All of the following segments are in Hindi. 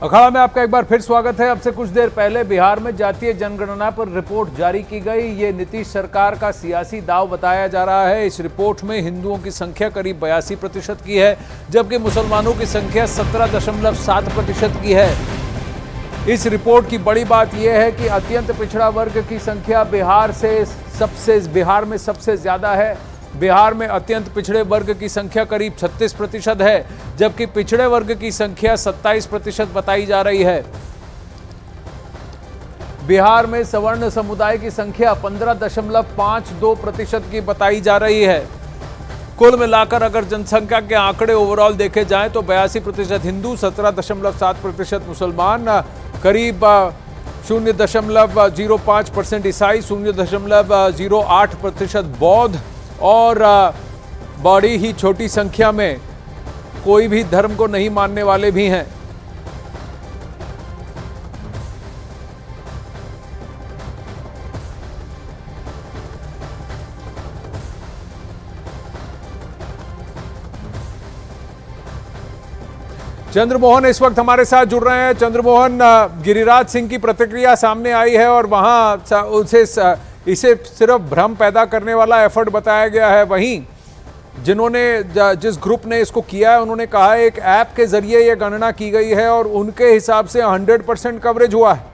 अखाड़ा में आपका एक बार फिर स्वागत है। अब से कुछ देर पहले बिहार में जातीय जनगणना पर रिपोर्ट जारी की गई। ये नीतीश सरकार का सियासी दांव बताया जा रहा है। इस रिपोर्ट में हिंदुओं की संख्या करीब 82% की है, जबकि मुसलमानों की संख्या 17.7% की है। इस रिपोर्ट की बड़ी बात यह है कि अत्यंत पिछड़ा वर्ग की संख्या बिहार में सबसे ज्यादा है। बिहार में अत्यंत पिछड़े वर्ग की संख्या करीब 36% है, जबकि पिछड़े वर्ग की संख्या 27% बताई जा रही है। बिहार में सवर्ण समुदाय की संख्या 15.52% की बताई जा रही है। कुल मिलाकर अगर जनसंख्या के आंकड़े ओवरऑल देखे जाएं तो 82% हिंदू, 17.7% मुसलमान, करीब 0.05% ईसाई, 0.08% बौद्ध और बड़ी ही छोटी संख्या में कोई भी धर्म को नहीं मानने वाले भी हैं। चंद्रमोहन इस वक्त हमारे साथ जुड़ रहे हैं। चंद्रमोहन, गिरिराज सिंह की प्रतिक्रिया सामने आई है और वहां इसे सिर्फ भ्रम पैदा करने वाला एफर्ट बताया गया है। वहीं जिस ग्रुप ने इसको किया है उन्होंने कहा है एक ऐप के जरिए यह गणना की गई है और उनके हिसाब से 100% कवरेज हुआ है।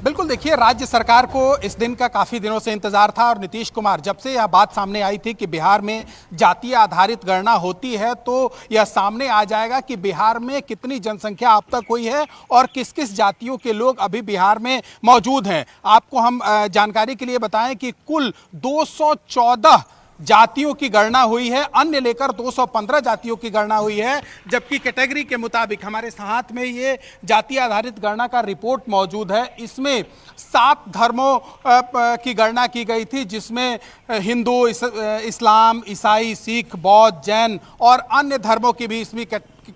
बिल्कुल, देखिए, राज्य सरकार को इस दिन का काफी दिनों से इंतजार था और नीतीश कुमार जब से यह बात सामने आई थी कि बिहार में जातीय आधारित गणना होती है तो यह सामने आ जाएगा कि बिहार में कितनी जनसंख्या अब तक हुई है और किस किस जातियों के लोग अभी बिहार में मौजूद हैं। आपको हम जानकारी के लिए बताएं कि कुल 214 जातियों की गणना हुई है, अन्य लेकर 215 जातियों की गणना हुई है, जबकि कैटेगरी के मुताबिक हमारे हाथ में ये जाति आधारित गणना का रिपोर्ट मौजूद है। इसमें 7 धर्मों की गणना की गई थी, जिसमें हिंदू, इस्लाम, ईसाई, सिख, बौद्ध, जैन और अन्य धर्मों की भी इसमें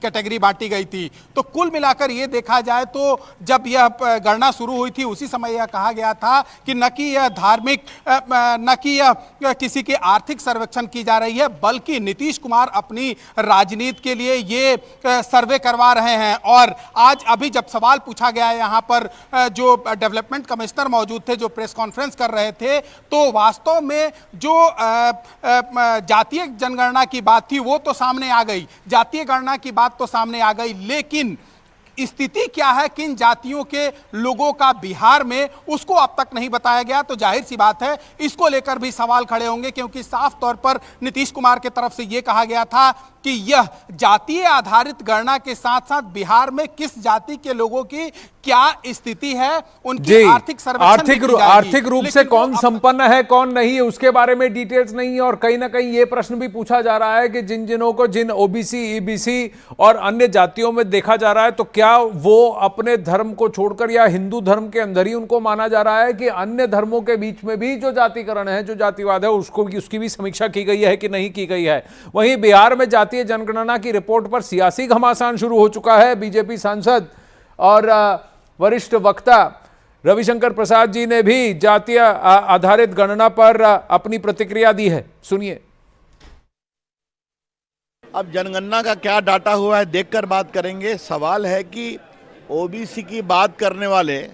कैटेगरी बांटी गई थी। तो कुल मिलाकर ये देखा जाए तो जब यह गणना शुरू हुई थी उसी समय यह कहा गया था कि न कि यह धार्मिक, न कि यह किसी के आर्थिक सर्वेक्षण की जा रही है, बल्कि नीतीश कुमार अपनी राजनीति के लिए ये सर्वे करवा रहे हैं। और आज अभी जब सवाल पूछा गया है यहाँ पर जो डेवलपमेंट कमिश्नर मौजूद थे, जो प्रेस कॉन्फ्रेंस कर रहे थे, तो वास्तव में जो जातीय जनगणना की बात थी वो तो सामने आ गई, जातीय गणना की बात तो सामने आ गई, लेकिन स्थिति क्या है किन जातियों के लोगों का बिहार में, उसको अब तक नहीं बताया गया। तो जाहिर सी बात है इसको लेकर भी सवाल खड़े होंगे, क्योंकि साफ तौर पर नीतीश कुमार की तरफ से यह कहा गया था कि यह जातीय आधारित गणना के साथ साथ बिहार में किस जाति के लोगों की क्या स्थिति है, उनकी आर्थिक रूप से कौन संपन्न है कौन नहीं है उसके बारे में डिटेल्स नहीं है। और कहीं ना कहीं यह प्रश्न भी पूछा जा रहा है कि जिन ओबीसी, ईबीसी और अन्य जातियों में देखा जा रहा है, तो क्या वो अपने धर्म को छोड़कर या हिंदू धर्म के अंदर ही उनको माना जा रहा है कि अन्य धर्मों के बीच में भी जो जातिकरण है, जो जातिवाद है, उसकी भी समीक्षा की गई है कि नहीं की गई है। वहीं बिहार में जातीय जनगणना की रिपोर्ट पर सियासी घमासान शुरू हो चुका है। बीजेपी सांसद और वरिष्ठ वक्ता रविशंकर प्रसाद जी ने भी जातीय आधारित गणना पर अपनी प्रतिक्रिया दी है। सुनिए। अब जनगणना का क्या डाटा हुआ है देखकर बात करेंगे। सवाल है कि ओबीसी की बात करने वाले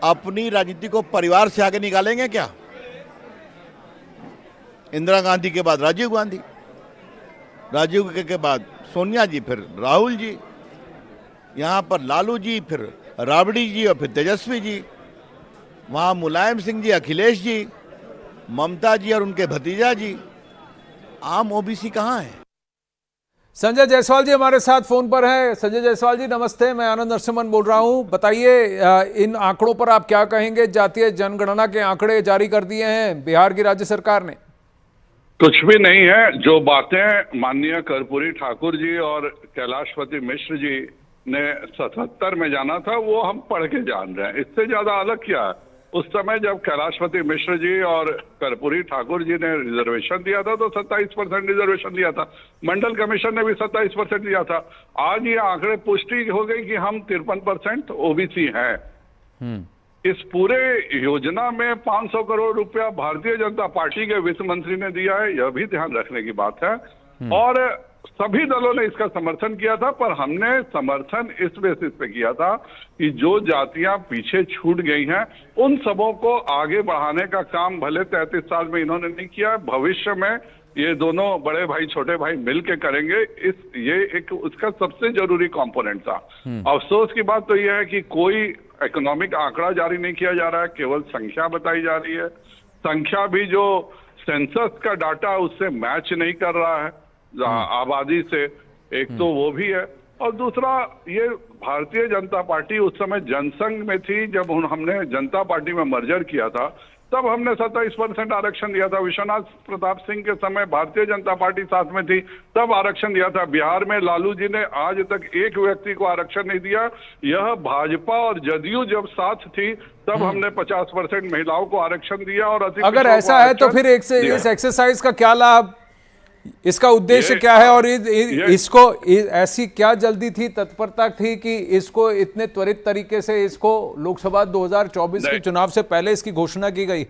अपनी राजनीति को परिवार से आगे निकालेंगे क्या? इंदिरा गांधी के बाद राजीव गांधी, राजीव के बाद सोनिया जी, फिर राहुल जी, यहाँ पर लालू जी, फिर राबड़ी जी और फिर तेजस्वी जी, वहाँ मुलायम सिंह जी, अखिलेश जी, ममता जी और उनके भतीजा जी। आम ओबीसी कहाँ है? संजय जायसवाल जी हमारे साथ फोन पर हैं। संजय जायसवाल जी नमस्ते, मैं आनंद नरसिम्हन बोल रहा हूं। बताइए, इन आंकड़ों पर आप क्या कहेंगे? जातीय जनगणना के आंकड़े जारी कर दिए हैं बिहार की राज्य सरकार ने। कुछ भी नहीं है। जो बातें माननीय कर्पूरी ठाकुर जी और कैलाशपति मिश्र जी ने 77 में जाना था वो हम पढ़ के जान रहे हैं। इससे ज्यादा अलग क्या है? उस समय जब कैलाशपति मिश्र जी और कर्पूरी ठाकुर जी ने रिजर्वेशन दिया था तो 27% रिजर्वेशन दिया था। मंडल कमीशन ने भी 27% दिया था। आज ये आंकड़े पुष्टि हो गई कि हम 53% ओबीसी हैं। इस पूरे योजना में 500 करोड़ रुपया भारतीय जनता पार्टी के वित्त मंत्री ने दिया है, यह भी ध्यान रखने की बात है। और सभी दलों ने इसका समर्थन किया था, पर हमने समर्थन इस बेसिस पे किया था कि जो जातियां पीछे छूट गई हैं उन सबों को आगे बढ़ाने का काम भले 33 साल में इन्होंने नहीं किया, भविष्य में ये दोनों बड़े भाई छोटे भाई मिल के करेंगे। ये एक उसका सबसे जरूरी कंपोनेंट था। अफसोस की बात तो यह है कि कोई इकोनॉमिक आंकड़ा जारी नहीं किया जा रहा है, केवल संख्या बताई जा रही है। संख्या भी जो सेंसस का डाटा उससे मैच नहीं कर रहा है आबादी से, एक तो वो भी है, और दूसरा ये भारतीय जनता पार्टी उस समय जनसंघ में थी। जब हमने जनता पार्टी में मर्जर किया था तब हमने 27% आरक्षण दिया था। विश्वनाथ प्रताप सिंह के समय भारतीय जनता पार्टी साथ में थी, तब आरक्षण दिया था। बिहार में लालू जी ने आज तक एक व्यक्ति को आरक्षण नहीं दिया। यह भाजपा और जदयू जब साथ थी तब हमने 50% महिलाओं को आरक्षण दिया। और अगर ऐसा है तो फिर इस एक्सरसाइज का क्या लाभ, इसका उद्देश्य क्या है, और इसको ऐसी क्या जल्दी थी, तत्परता थी कि इसको इतने त्वरित तरीके से इसको लोकसभा 2024 के चुनाव से पहले इसकी घोषणा की गई?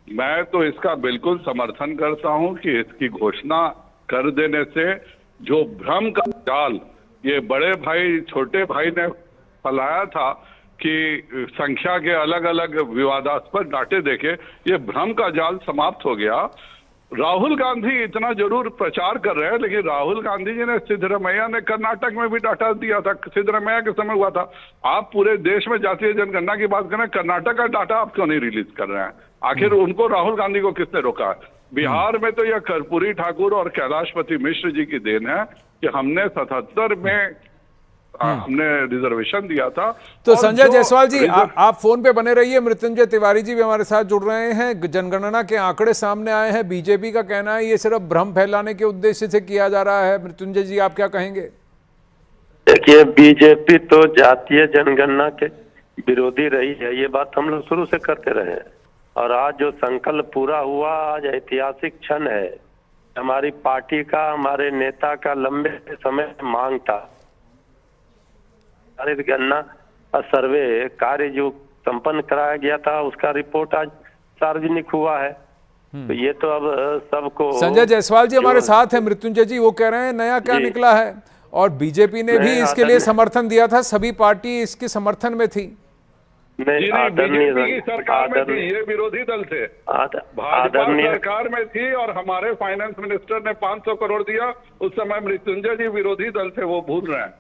मैं तो इसका बिल्कुल समर्थन करता हूं कि इसकी घोषणा कर देने से जो भ्रम का जाल ये बड़े भाई छोटे भाई ने फैलाया था कि संख्या के अलग अलग विवादास्पद डाटे देके, ये भ्रम का जाल समाप्त हो गया। राहुल गांधी इतना जरूर प्रचार कर रहे हैं, लेकिन राहुल गांधी जी ने, सिद्धरमैया ने कर्नाटक में भी डाटा दिया था, सिद्धरमैया के समय हुआ था। आप पूरे देश में जातीय जनगणना की बात करें, कर्नाटक का डाटा आप क्यों नहीं रिलीज कर रहे हैं? आखिर उनको, राहुल गांधी को किसने रोका है? बिहार में तो यह कर्पूरी ठाकुर और कैलाशपति मिश्र जी की देन है कि हमने 77 में हमने रिजर्वेशन दिया था। तो संजय जायसवाल जी, आप फोन पे बने रहिए। मृत्युंजय तिवारी जी भी हमारे साथ जुड़ रहे हैं। जनगणना के आंकड़े सामने आए हैं, बीजेपी का कहना है ये सिर्फ भ्रम फैलाने के उद्देश्य से किया जा रहा है। मृत्युंजय जी, आप क्या कहेंगे? देखिए, बीजेपी तो जातीय जनगणना के विरोधी रही है, ये बात हम लोग शुरू से करते रहे, और आज जो संकल्प पूरा हुआ, आज ऐतिहासिक क्षण है। हमारी पार्टी का, हमारे नेता का लंबे समय मांग था। गणना सर्वे कार्य जो संपन्न कराया गया था उसका रिपोर्ट आज सार्वजनिक हुआ है। तो ये तो अब सबको, संजय जायसवाल जी हमारे साथ है। मृत्युंजय जी वो कह रहे हैं नया क्या निकला है, और बीजेपी ने भी इसके लिए समर्थन दिया था, सभी पार्टी इसके समर्थन में थी। नहीं, बीजेपी की सरकार में थी, ये विरोधी दल थे। भाजपा सरकार में थी और हमारे फाइनेंस मिनिस्टर ने 500 करोड़ दिया, उस समय मृत्युंजय जी विरोधी दल थे, वो भूल रहे हैं।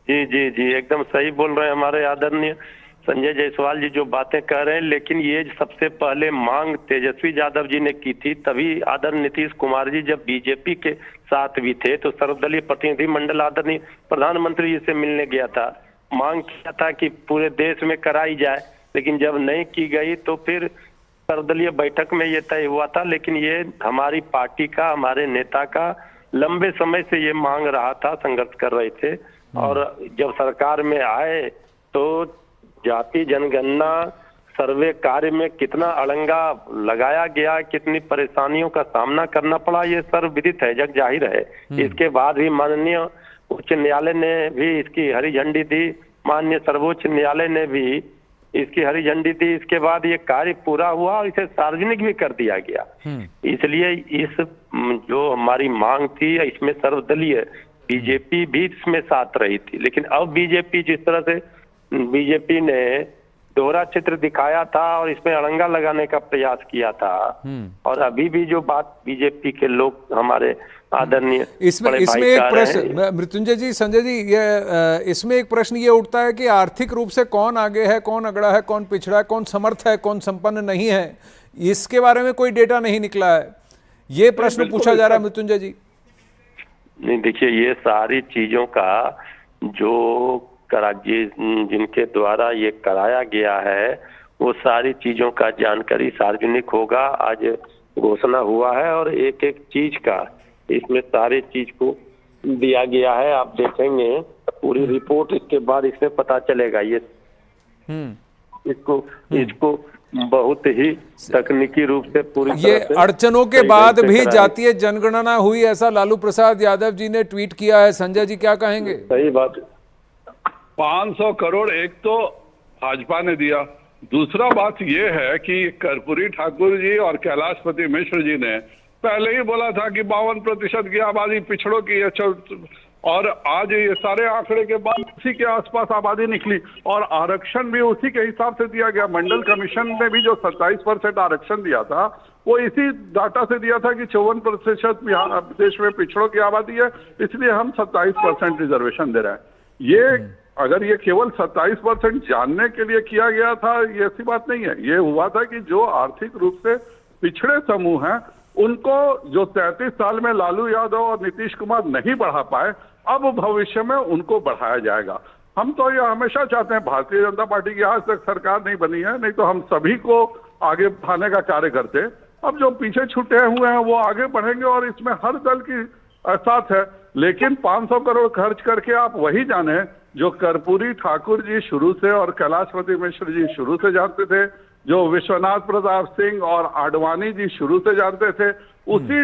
जी जी जी, एकदम सही बोल रहे हैं हमारे आदरणीय संजय जायसवाल जी जो बातें कह रहे हैं। लेकिन ये सबसे पहले मांग तेजस्वी यादव जी ने की थी, तभी आदरणीय नीतीश कुमार जी जब बीजेपी के साथ भी थे तो सर्वदलीय प्रतिनिधि मंडल आदरणीय प्रधानमंत्री जी से मिलने गया था, मांग किया था कि पूरे देश में कराई जाए। लेकिन जब नहीं की गई तो फिर सर्वदलीय बैठक में ये तय हुआ था। लेकिन ये हमारी पार्टी का, हमारे नेता का लंबे समय से ये मांग रहा था, संघर्ष कर रहे थे। और जब सरकार में आए तो जाति जनगणना सर्वे कार्य में कितना अड़ंगा लगाया गया, कितनी परेशानियों का सामना करना पड़ा, ये सर्वविदित है, जग जाहिर है। इसके बाद भी माननीय उच्च न्यायालय ने भी इसकी हरी झंडी दी, माननीय सर्वोच्च न्यायालय ने भी इसकी हरी झंडी दी। इसके बाद ये कार्य पूरा हुआ और इसे सार्वजनिक भी कर दिया गया। इसलिए इस जो हमारी मांग थी, इसमें सर्वदलीय बीजेपी भी इसमें साथ रही थी। लेकिन अब बीजेपी जिस तरह से बीजेपी ने दोहरा चित्र दिखाया था और इसमें अड़ंगा लगाने का प्रयास किया था, और अभी भी जो बात बीजेपी के लोग हमारे आदरणीय इसमें एक प्रश्न, मृत्युंजय जी, संजय जी, ये इसमें एक प्रश्न ये उठता है कि आर्थिक रूप से कौन आगे है, कौन अगड़ा है, कौन पिछड़ा है, कौन समर्थ है, कौन संपन्न नहीं है, इसके बारे में कोई डेटा नहीं निकला है, ये प्रश्न पूछा जा रहा है। मृत्युंजय जी, नहीं, देखिए, ये सारी चीजों का जो जिनके द्वारा ये कराया गया है वो सारी चीजों का जानकारी सार्वजनिक होगा। आज घोषणा हुआ है और एक एक चीज का इसमें सारी चीज को दिया गया है। आप देखेंगे पूरी रिपोर्ट, इसके बाद इसमें पता चलेगा। ये इसको बहुत ही तकनीकी रूप से पूरी ये अड़चनों के बाद भी जातीय जनगणना हुई, ऐसा लालू प्रसाद यादव जी ने ट्वीट किया है। संजय जी क्या कहेंगे? सही बात है। 500 करोड़ एक तो भाजपा ने दिया, दूसरा बात यह है कि कर्पूरी ठाकुर जी और कैलाशपति मिश्र जी ने पहले ही बोला था कि 52% की आबादी पिछड़ों की है, और आज ये सारे आंकड़े के बाद उसी के आसपास आबादी निकली और आरक्षण भी उसी के हिसाब से दिया गया। मंडल कमीशन ने भी जो 27% आरक्षण दिया था वो इसी डाटा से दिया था कि 54% देश में पिछड़ों की आबादी है, इसलिए हम 27% रिजर्वेशन दे रहे हैं। ये अगर ये केवल 27% जानने के लिए किया गया था, ये ऐसी बात नहीं है। ये हुआ था कि जो आर्थिक रूप से पिछड़े समूह हैं उनको, जो 33 साल में लालू यादव और नीतीश कुमार नहीं बढ़ा पाए, अब भविष्य में उनको बढ़ाया जाएगा। हम तो ये हमेशा चाहते हैं, भारतीय जनता पार्टी की आज तक सरकार नहीं बनी है, नहीं तो हम सभी को आगे बढ़ाने का कार्य करते। अब जो पीछे छूटे हुए हैं वो आगे बढ़ेंगे और इसमें हर दल की साथ है। लेकिन 500 करोड़ खर्च करके आप वही जाने जो कर्पूरी ठाकुर जी शुरू से और कैलाशपति मिश्र जी शुरू से जानते थे, जो विश्वनाथ प्रताप सिंह और आडवाणी जी शुरू से जानते थे, उसी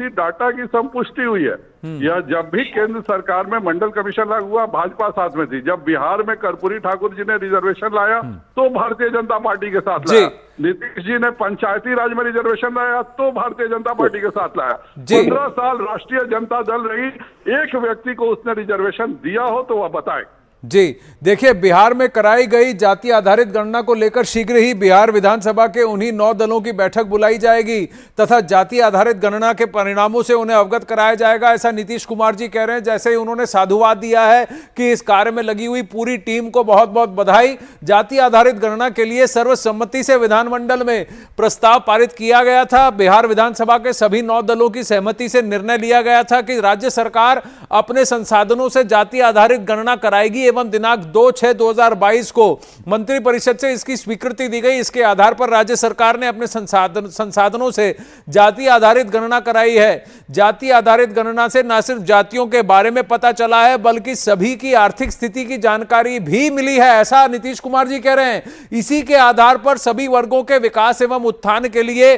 डाटा की संपुष्टि हुई है। यह जब भी केंद्र सरकार में मंडल कमीशन लागू हुआ, भाजपा साथ में थी। जब बिहार में कर्पूरी ठाकुर जी ने रिजर्वेशन लाया तो भारतीय जनता पार्टी के साथ लाया। नीतीश जी ने पंचायती राज में रिजर्वेशन लाया तो भारतीय जनता पार्टी के साथ लाया। 15 साल राष्ट्रीय जनता दल रही, एक व्यक्ति को उसने रिजर्वेशन दिया हो तो वह बताए। जी देखिए, बिहार में कराई गई जाति आधारित गणना को लेकर शीघ्र ही बिहार विधानसभा के उन्हीं 9 दलों की बैठक बुलाई जाएगी तथा जाति आधारित गणना के परिणामों से उन्हें अवगत कराया जाएगा, ऐसा नीतीश कुमार जी कह रहे हैं। जैसे ही उन्होंने साधुवाद दिया है कि इस कार्य में लगी हुई पूरी टीम को बहुत बहुत बधाई। जाति आधारित गणना के लिए सर्वसम्मति से विधानमंडल में प्रस्ताव पारित किया गया था। बिहार विधानसभा के सभी 9 दलों की सहमति से निर्णय लिया गया था कि राज्य सरकार अपने संसाधनों से जाति आधारित गणना कराएगी एवं दिनांक 2/6/2022 को मंत्रिपरिषद से इसकी स्वीकृति दी गई। इसके आधार पर राज्य सरकार ने अपने संसाधनों से जाति आधारित गणना कराई है। जाति आधारित गणना से न सिर्फ जातियों के बारे में पता चला है बल्कि सभी की आर्थिक स्थिति की जानकारी भी मिली है, ऐसा नीतीश कुमार जी कह रहे हैं। इसी के आधार पर सभी वर्गों के विकास एवं उत्थान के लिए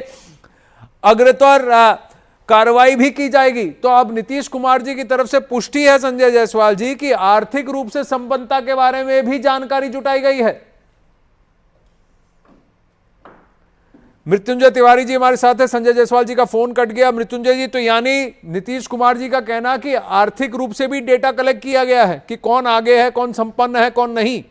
अग्रतर कार्रवाई भी की जाएगी। तो अब नीतीश कुमार जी की तरफ से पुष्टि है संजय जायसवाल जी की आर्थिक रूप से संपन्नता के बारे में भी जानकारी जुटाई गई है। मृत्युंजय तिवारी जी हमारे साथ है, संजय जायसवाल जी का फोन कट गया। मृत्युंजय जी, तो यानी नीतीश कुमार जी का कहना कि आर्थिक रूप से भी डेटा कलेक्ट किया गया है कि कौन आगे है, कौन संपन्न है, कौन नहीं।